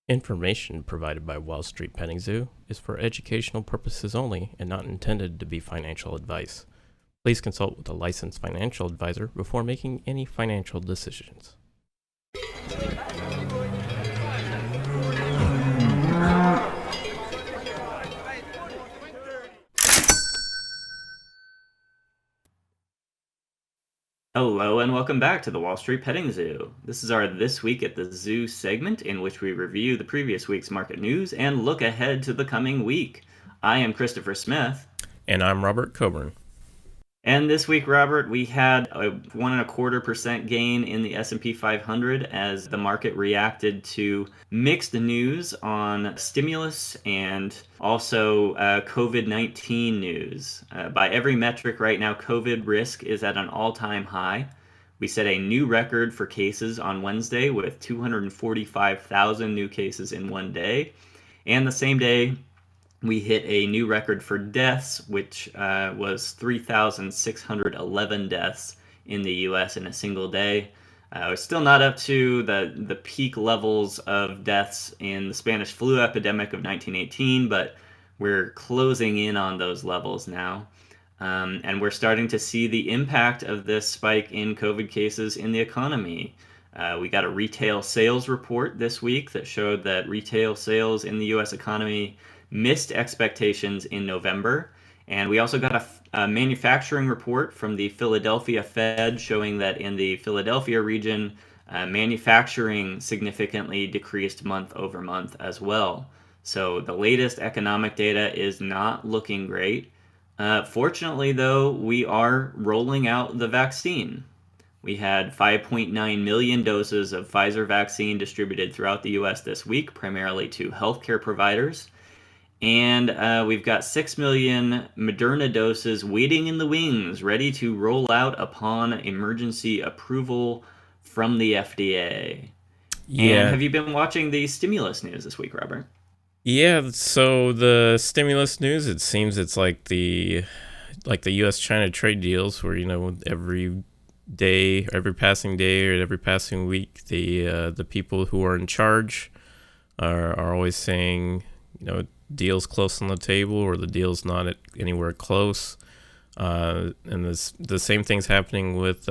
Information provided by Wall Street Petting Zoo is for educational purposes only and not intended to be financial advice. Please consult with a licensed financial advisor before making any financial decisions. Hello and welcome back to the Wall Street Petting Zoo. This is our This Week at the Zoo segment in which we review the previous week's market news and look ahead to the coming week. I am Christopher Smith. And I'm Robert Coburn. And this week, Robert, we had a 1.25% gain in the S&P 500 as the market reacted to mixed news on stimulus and also COVID-19 news. By every metric right now, COVID risk is at an all-time high. We set a new record for cases on Wednesday with 245,000 new cases in one day. And the same day, we hit a new record for deaths, which was 3,611 deaths in the U.S. in a single day. We're still not up to the peak levels of deaths in the Spanish flu epidemic of 1918, but we're closing in on those levels now. And we're starting to see the impact of this spike in COVID cases in the economy. We got a retail sales report this week that showed that retail sales in the U.S. economy missed expectations in November. And we also got a manufacturing report from the Philadelphia Fed showing that in the Philadelphia region, manufacturing significantly decreased month over month as well. So the latest economic data is not looking great. Fortunately, though, we are rolling out the vaccine. We had 5.9 million doses of Pfizer vaccine distributed throughout the U.S. this week, primarily to healthcare providers. And we've got 6 million Moderna doses waiting in the wings, ready to roll out upon emergency approval from the FDA. Yeah. And have you been watching the stimulus news this week, Robert? Yeah, so the stimulus news, it seems it's like the US-China trade deals where, every day, every passing day or every passing week, the people who are in charge are always saying, deal's close on the table or the deal's not anywhere close. And the same thing's happening with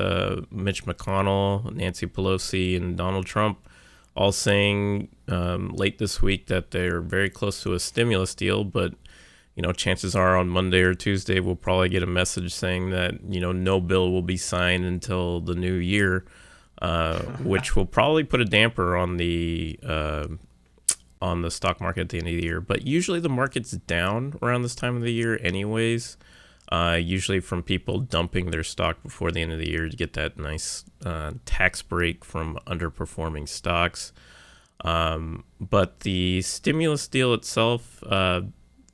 Mitch McConnell, Nancy Pelosi, and Donald Trump, all saying late this week that they're very close to a stimulus deal, but chances are on Monday or Tuesday we'll probably get a message saying that no bill will be signed until the new year, which will probably put a damper on the stock market at the end of the year. But usually the market's down around this time of the year anyways, usually from people dumping their stock before the end of the year to get that nice tax break from underperforming stocks. But the stimulus deal itself,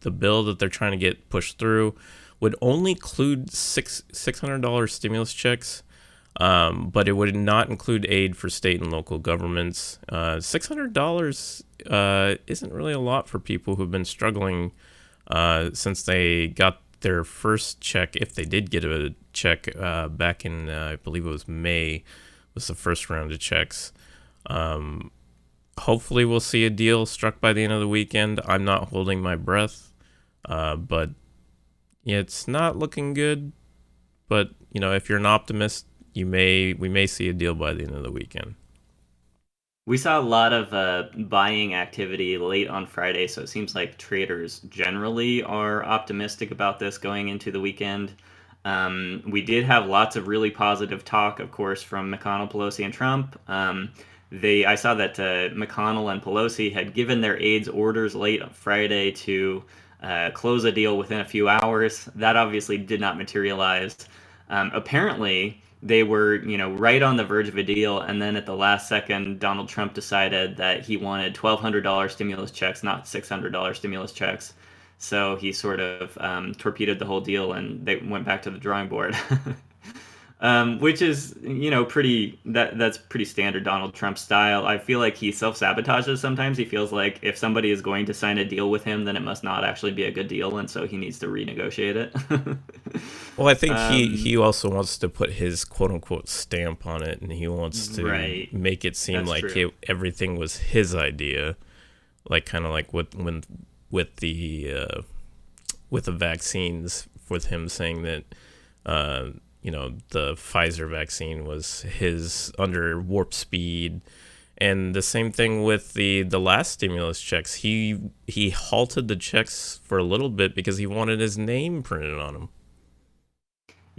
the bill that they're trying to get pushed through, would only include $600 stimulus checks. But it would not include aid for state and local governments. $600 isn't really a lot for people who've been struggling since they got their first check, if they did get a check back in, I believe it was May, was the first round of checks. Hopefully we'll see a deal struck by the end of the weekend. I'm not holding my breath, but yeah, it's not looking good. But, if you're an optimist, we may see a deal by the end of the weekend. We saw a lot of buying activity late on Friday, so it seems like traders generally are optimistic about this going into the weekend. We did have lots of really positive talk, of course, from McConnell, Pelosi, and Trump. I saw that McConnell and Pelosi had given their aides orders late on Friday to close a deal within a few hours. That obviously did not materialize. Apparently, they were, right on the verge of a deal, and then at the last second, Donald Trump decided that he wanted $1,200 stimulus checks, not $600 stimulus checks. So he sort of torpedoed the whole deal, and they went back to the drawing board. Which is, that's pretty standard Donald Trump style. I feel like he self-sabotages sometimes. He feels like if somebody is going to sign a deal with him, then it must not actually be a good deal, and so he needs to renegotiate it. Well, I think he also wants to put his quote-unquote stamp on it, and he wants to make it seem That's like true. everything was his idea. like kind of like with the with the vaccines, with him saying that uh, the Pfizer vaccine was his under warp speed. And the same thing with the last stimulus checks. He halted the checks for a little bit because he wanted his name printed on them.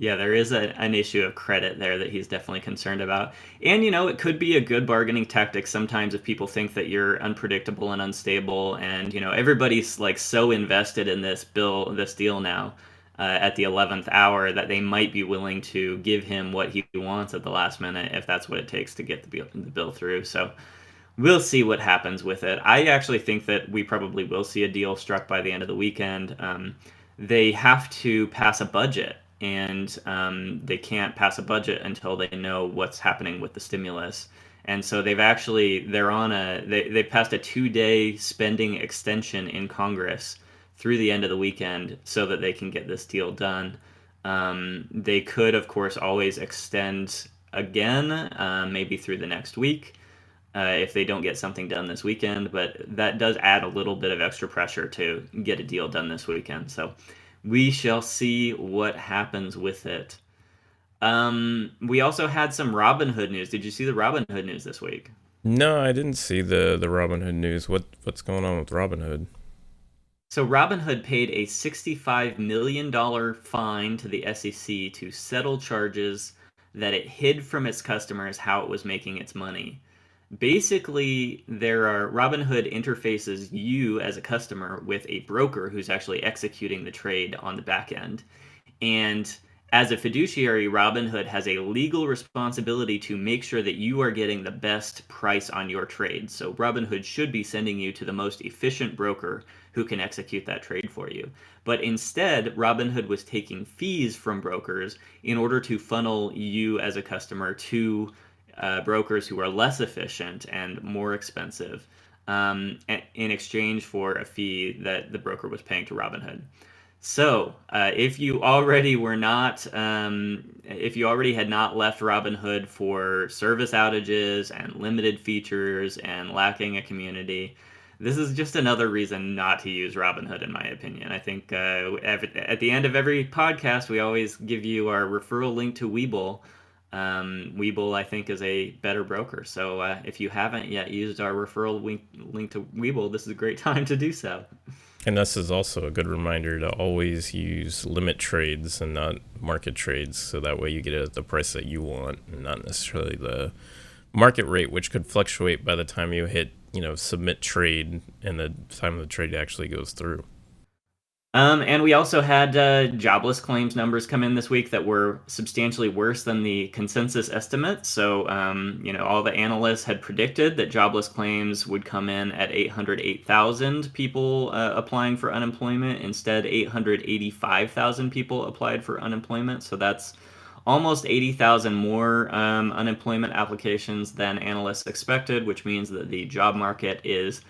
Yeah, there is an issue of credit there that he's definitely concerned about. And, it could be a good bargaining tactic sometimes if people think that you're unpredictable and unstable. And, everybody's like so invested in this deal now at the 11th hour that they might be willing to give him what he wants at the last minute if that's what it takes to get the bill through. So we'll see what happens with it. I actually think that we probably will see a deal struck by the end of the weekend. They have to pass a budget, and they can't pass a budget until they know what's happening with the stimulus. And so they passed a 2-day spending extension in Congress through the end of the weekend so that they can get this deal done. They could, of course, always extend again, maybe through the next week if they don't get something done this weekend. But that does add a little bit of extra pressure to get a deal done this weekend. So we shall see what happens with it. We also had some Robinhood news. Did you see the Robinhood news this week? No, I didn't see the Robinhood news. What's going on with Robinhood? So Robinhood paid a $65 million fine to the SEC to settle charges that it hid from its customers how it was making its money. Basically, Robinhood interfaces you as a customer with a broker who's actually executing the trade on the back end. And as a fiduciary, Robinhood has a legal responsibility to make sure that you are getting the best price on your trade. So Robinhood should be sending you to the most efficient broker who can execute that trade for you. But instead, Robinhood was taking fees from brokers in order to funnel you as a customer to brokers who are less efficient and more expensive in exchange for a fee that the broker was paying to Robinhood. So, if you already had not left Robinhood for service outages and limited features and lacking a community, this is just another reason not to use Robinhood, in my opinion. I think at the end of every podcast, we always give you our referral link to Webull. Webull, I think, is a better broker. So, if you haven't yet used our referral link to Webull, this is a great time to do so. And this is also a good reminder to always use limit trades and not market trades, so that way you get it at the price that you want and not necessarily the market rate, which could fluctuate by the time you hit, submit trade and the time the trade actually goes through. And we also had jobless claims numbers come in this week that were substantially worse than the consensus estimate. So, all the analysts had predicted that jobless claims would come in at 808,000 people applying for unemployment. Instead, 885,000 people applied for unemployment. So that's almost 80,000 more unemployment applications than analysts expected, which means that the job market is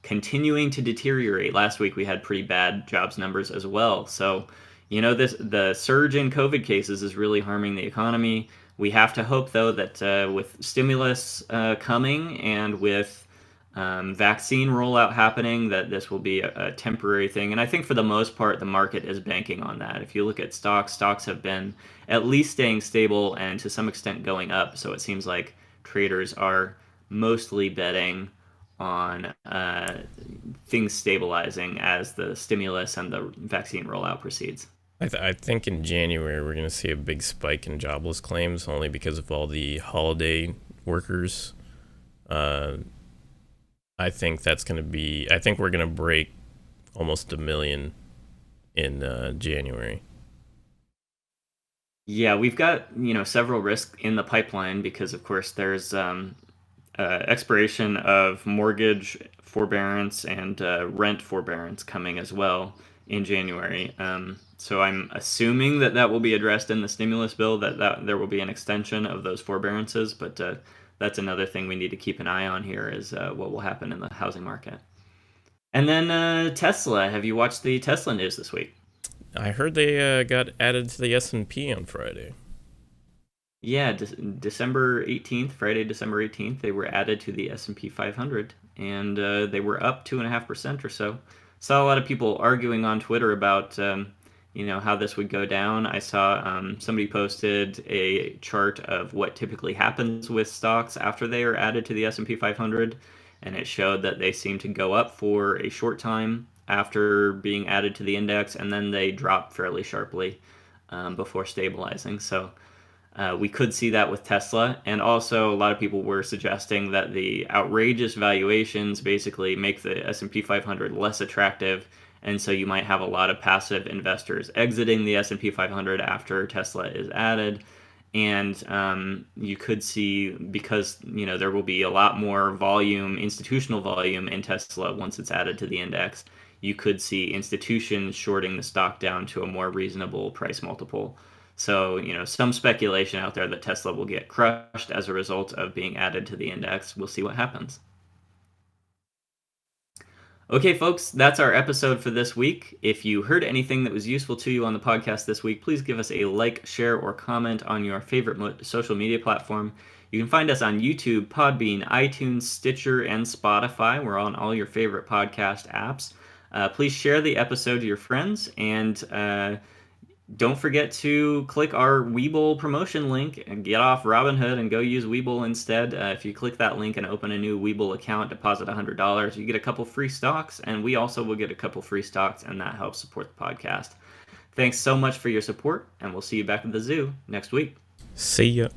continuing to deteriorate. Last week we had pretty bad jobs numbers as well. So, the surge in COVID cases is really harming the economy. We have to hope, though, that with stimulus coming and with vaccine rollout happening, that this will be a temporary thing. And I think for the most part, the market is banking on that. If you look at stocks have been at least staying stable and to some extent going up. So it seems like traders are mostly betting on things stabilizing as the stimulus and the vaccine rollout proceeds. I think in January we're going to see a big spike in jobless claims only because of all the holiday workers. I think we're going to break almost 1 million in January. Yeah, we've got several risks in the pipeline because, of course, there's expiration of mortgage forbearance and rent forbearance coming as well in January. So I'm assuming that will be addressed in the stimulus bill, that there will be an extension of those forbearances. But that's another thing we need to keep an eye on here is what will happen in the housing market. And then Tesla. Have you watched the Tesla news this week? I heard they got added to the S&P on Friday. Yeah, December 18th, Friday, December 18th, they were added to the S&P 500. and they were up 2.5% or so. Saw a lot of people arguing on Twitter about how this would go down. I saw somebody posted a chart of what typically happens with stocks after they are added to the S&P 500, and it showed that they seem to go up for a short time after being added to the index, and then they drop fairly sharply before stabilizing. So we could see that with Tesla, and also a lot of people were suggesting that the outrageous valuations basically make the S&P 500 less attractive, and so you might have a lot of passive investors exiting the S&P 500 after Tesla is added. And you could see, because there will be a lot more volume, institutional volume in Tesla once it's added to the index, you could see institutions shorting the stock down to a more reasonable price multiple. So, some speculation out there that Tesla will get crushed as a result of being added to the index. We'll see what happens. Okay, folks, that's our episode for this week. If you heard anything that was useful to you on the podcast this week, please give us a like, share, or comment on your favorite social media platform. You can find us on YouTube, Podbean, iTunes, Stitcher, and Spotify. We're on all your favorite podcast apps. Please share the episode to your friends, and don't forget to click our Webull promotion link and get off Robinhood and go use Webull instead. If you click that link and open a new Webull account, deposit $100, you get a couple free stocks, and we also will get a couple free stocks, and that helps support the podcast. Thanks so much for your support, and we'll see you back at the zoo next week. See ya.